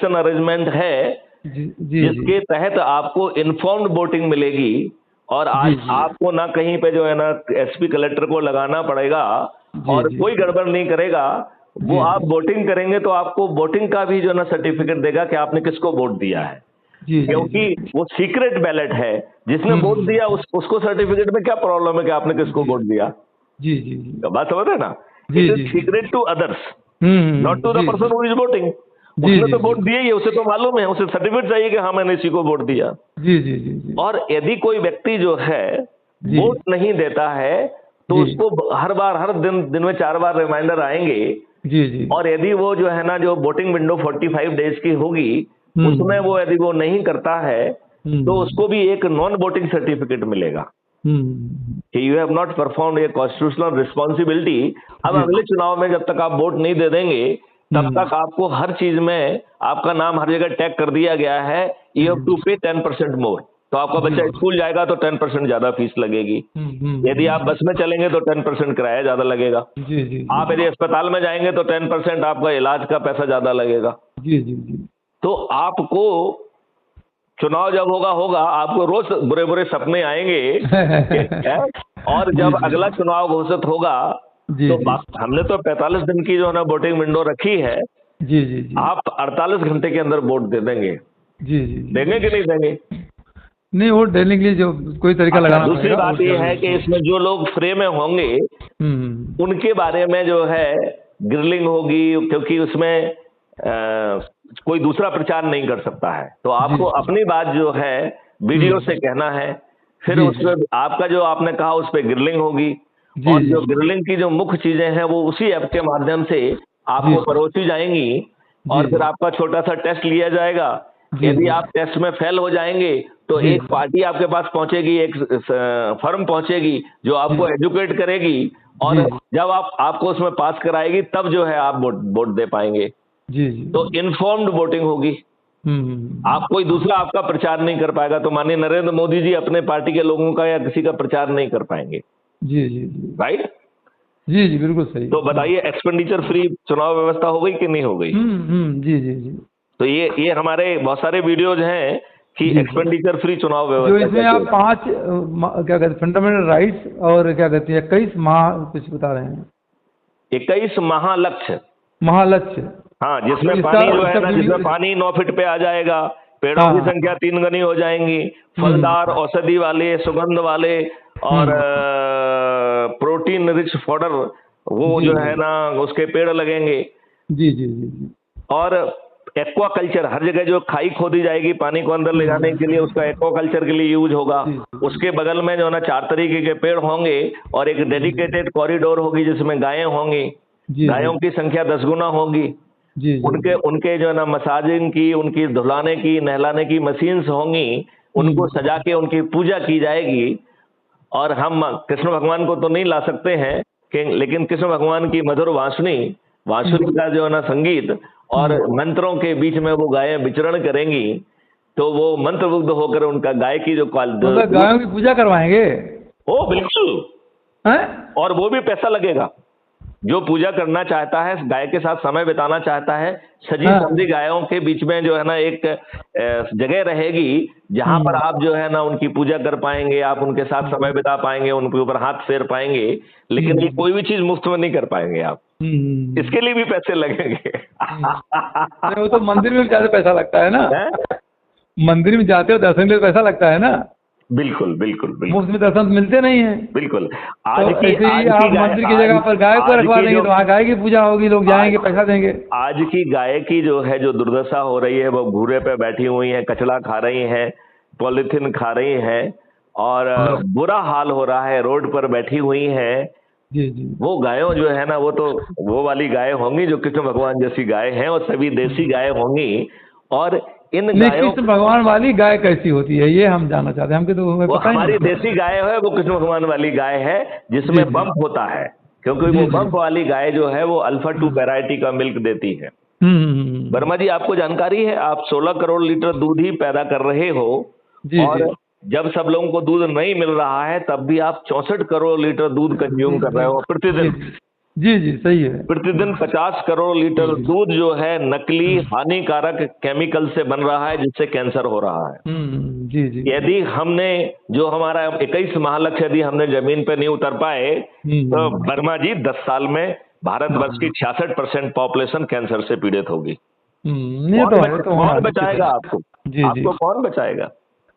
Arrangement है जी जी जिसके तहत आपको इन्फॉर्म्ड वोटिंग मिलेगी और आज आपको ना कहीं पे जो है ना एसपी कलेक्टर को लगाना पड़ेगा और कोई गड़बड़ नहीं करेगा। वो आप वोटिंग करेंगे तो आपको वोटिंग का भी जो है ना सर्टिफिकेट देगा कि आपने किसको वोट दिया है, क्योंकि वो सीक्रेट बैलेट है। जिसने वोट दिया उसको सर्टिफिकेट में क्या प्रॉब्लम है कि आपने किसको वोट दिया। जी जी बात समझ रहे ना, it is secret to others, not to the person who is voting. उसने तो वोट दिया ही, उसे तो मालूम है, उसे सर्टिफिकेट चाहिए कि हाँ मैंने इसी को वोट दिया। जी जी जी। और यदि कोई व्यक्ति जो है वोट नहीं देता है तो उसको हर बार हर दिन में 4 बार रिमाइंडर आएंगे। जी जी। और यदि वो जो है ना जो वोटिंग विंडो 45 डेज की होगी उसमें वो यदि वो नहीं करता है तो उसको भी एक नॉन वोटिंग सर्टिफिकेट मिलेगा कि you have not performed a constitutional responsibility. अब अगले चुनाव में जब तक आप वोट नहीं दे देंगे तब तक आपको हर चीज में आपका नाम हर जगह टैग कर दिया गया है, यू हैव टू पे 10% मोर। तो आपका बच्चा स्कूल जाएगा तो 10% ज्यादा फीस लगेगी। यदि आप बस में चलेंगे तो 10% किराया ज्यादा लगेगा। आप यदि अस्पताल में जाएंगे तो 10% आपका इलाज का पैसा ज्यादा लगेगा। तो आपको चुनाव जब होगा आपको रोज बुरे बुरे सपने आएंगे और जब अगला चुनाव घोषित होगा तो हमने तो 45 दिन की जो है ना वोटिंग विंडो रखी है। आप 48 घंटे के अंदर वोट दे देंगे। देंगे कि नहीं देंगे? नहीं, वोट देने के लिए जो कोई तरीका लगाना पड़ेगा। दूसरी बात यह है कि इसमें जो लोग फ्रे में होंगे उनके बारे में जो है ग्रिलिंग होगी, क्योंकि उसमें कोई दूसरा प्रचार नहीं कर सकता है। तो आपको अपनी बात जो है वीडियो से कहना है, फिर उस पर आपका जो आपने कहा उस पर ग्रिलिंग होगी। और जो ग्रिलिंग की जो मुख्य चीजें हैं वो उसी ऐप के माध्यम से आपको परोसी जाएंगी और फिर आपका छोटा सा टेस्ट लिया जाएगा। यदि आप टेस्ट में फेल हो जाएंगे तो एक पार्टी आपके पास पहुंचेगी, एक फर्म पहुंचेगी जो आपको एजुकेट करेगी और जब आपको उसमें पास कराएगी तब जो है आप वोट दे पाएंगे। तो इन्फॉर्म्ड वोटिंग होगी। आप कोई दूसरा आपका प्रचार नहीं कर पाएगा। तो माननीय नरेंद्र मोदी जी अपने पार्टी के लोगों का या किसी का प्रचार नहीं कर पाएंगे। राइट? जी बिल्कुल सही। तो बताइए, एक्सपेंडिचर फ्री चुनाव व्यवस्था हो गई कि नहीं हो गई? जी। तो ये हमारे बहुत सारे वीडियोज हैं कि एक्सपेंडिचर फ्री चुनाव व्यवस्था। जो इसमें आप 5 क्या कहते हैं फंडामेंटल राइट्स और क्या कहते हैं 21 कुछ बता रहे हैं। 21 महालक्ष्य। हाँ, जिसमें तो पानी जो है ना, जिसमें पानी 9 फीट पे आ जाएगा, पेड़ों की संख्या 3 गुनी हो जाएंगी, फलदार औषधि वाले, सुगंध वाले और प्रोटीन रिच फॉडर वो जो है ना उसके पेड़ लगेंगे। जी। और एक्वा कल्चर, हर जगह जो खाई खोदी जाएगी पानी को अंदर ले जाने के लिए उसका एक्वा कल्चर के लिए यूज होगा। उसके बगल में जो ना 4 तरीके के पेड़ होंगे और एक डेडिकेटेड कॉरिडोर होगी जिसमें गायें होंगी। गायों की संख्या 10 गुना होगी। उनके जो है ना मसाजिंग की, उनकी धुलाने की, नहलाने की मशीन्स होंगी। उनको सजा के उनकी पूजा की जाएगी। और हम कृष्ण भगवान को तो नहीं ला सकते हैं लेकिन कृष्ण भगवान की मधुर वांसुरी का जो है ना संगीत और मंत्रों के बीच में वो गायें विचरण करेंगी। तो वो मंत्रमुग्ध होकर उनका गाय की जो गायों की पूजा करवाएंगे। ओ बिल्कुल। और वो भी पैसा लगेगा। जो पूजा करना चाहता है, गाय के साथ समय बिताना चाहता है, सजी समझी गायों के बीच में जो है ना एक जगह रहेगी जहां पर आप जो है ना उनकी पूजा कर पाएंगे, आप उनके साथ समय बिता पाएंगे, उनके ऊपर हाथ फेर पाएंगे। लेकिन ये कोई भी चीज मुफ्त में नहीं कर पाएंगे आप। इसके लिए भी पैसे लगेंगे। वो तो मंदिर में ज्यादा पैसा लगता है ना। मंदिर में जाते हो दर्शन के लिए पैसा लगता है ना। बिल्कुल। मुफ्त में दर्शन मिलते नहीं है। बिल्कुल। आज आप मंदिर की जगह पर गाय को रखवा देंगे तो वहाँ गाय की पूजा होगी, लोग जाएंगे, पैसा देंगे। आज की गाय की जो है जो दुर्दशा हो रही है, वो घूरे पे बैठी हुई है, कचड़ा खा रही है, पॉलिथीन खा रही है और बुरा हाल हो रहा है, रोड पर बैठी हुई है। वो गायों जो है ना वो वाली गाय होंगी जो कृष्ण भगवान जैसी गाय हैं और सभी देसी गाय होंगी। और इन गायों कृष्ण भगवान वाली गाय कैसी होती है ये हम जानना चाहते हैं। हमके तो वो हमारी देसी गाय है, वो कृष्ण भगवान वाली गाय है जिसमें बम्प होता है, क्योंकि वो बम्प वाली गाय जो है वो अल्फा 2 वैरायटी का मिल्क देती है। वर्मा जी, आपको जानकारी है आप 16 करोड़ लीटर दूध ही पैदा कर रहे हो और जब सब लोगों को दूध नहीं मिल रहा है तब भी आप 64 करोड़ लीटर दूध कंज्यूम कर रहे हो प्रतिदिन। जी जी सही है। प्रतिदिन 50 करोड़ लीटर दूध जो है नकली हानिकारक केमिकल से बन रहा है, जिससे कैंसर हो रहा है। जी जी। यदि हमने जो हमारा 21 महालक्ष्य यदि हमने जमीन पे नहीं उतर पाए, तो वर्मा जी 10 साल में भारतवर्ष की 66% पॉपुलेशन कैंसर से पीड़ित होगी। कौन बचाएगा आपको? आपको कौन बचाएगा?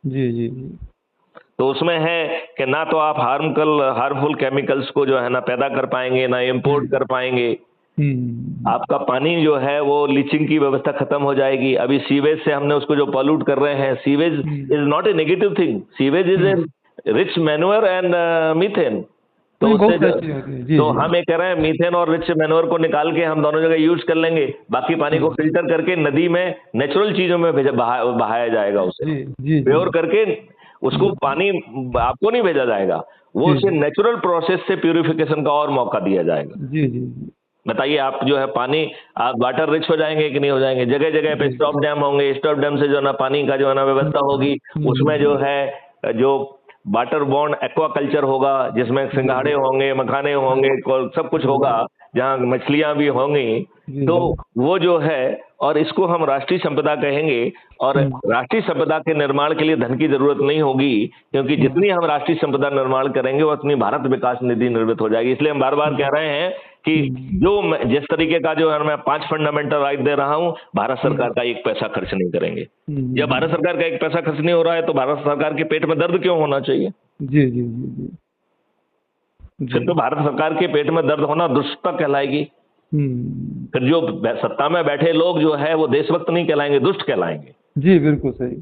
जी जी जी। तो उसमें है कि ना तो आप हार्मफुल केमिकल्स को जो है ना पैदा कर पाएंगे, ना इंपोर्ट कर पाएंगे। आपका पानी जो है वो लीचिंग की व्यवस्था खत्म हो जाएगी। अभी सीवेज से हमने उसको जो पॉल्यूट कर रहे हैं, sewage is not a negative thing, sewage is a rich manure and methane. तो हम ये कह रहे हैं मीथेन और रिच मैन्योर को निकाल के हम दोनों जगह यूज कर लेंगे, बाकी पानी को फिल्टर करके नदी में नेचुरल चीजों में बहाया जाएगा, उसे प्योर करके उसको पानी आपको नहीं भेजा जाएगा, वो उसे नेचुरल प्रोसेस से प्यूरिफिकेशन का और मौका दिया जाएगा। जी जी। बताइए आप जो है पानी, आप वाटर रिच हो जाएंगे कि नहीं हो जाएंगे? जगह जगह पे स्टॉप डैम होंगे, स्टॉप डैम से जो है ना पानी का जो है ना व्यवस्था होगी, उसमें जो है जो वाटर बॉर्न एक्वाकल्चर होगा, जिसमें सिंघाड़े होंगे, मखाने होंगे, सब कुछ होगा, जहाँ मछलियां भी होंगी। तो वो जो है, और इसको हम राष्ट्रीय संपदा कहेंगे, और राष्ट्रीय संपदा के निर्माण के लिए धन की जरूरत नहीं होगी, क्योंकि जितनी हम राष्ट्रीय संपदा निर्माण करेंगे उतनी भारत विकास निधि निर्मित हो जाएगी। इसलिए हम बार बार कह रहे हैं कि जिस तरीके का जो है मैं 5 फंडामेंटल राइट दे रहा हूं, भारत सरकार का 1 पैसा खर्च नहीं करेंगे। जब भारत सरकार का 1 पैसा खर्च नहीं हो रहा है, तो भारत सरकार के पेट में दर्द क्यों होना चाहिए? जी जी जी। फिर तो भारत सरकार के पेट में दर्द होना दुष्टता कहलाएगी। फिर जो सत्ता में बैठे लोग जो है वो देशभक्त नहीं कहलाएंगे, दुष्ट कहलाएंगे। जी बिल्कुल सही।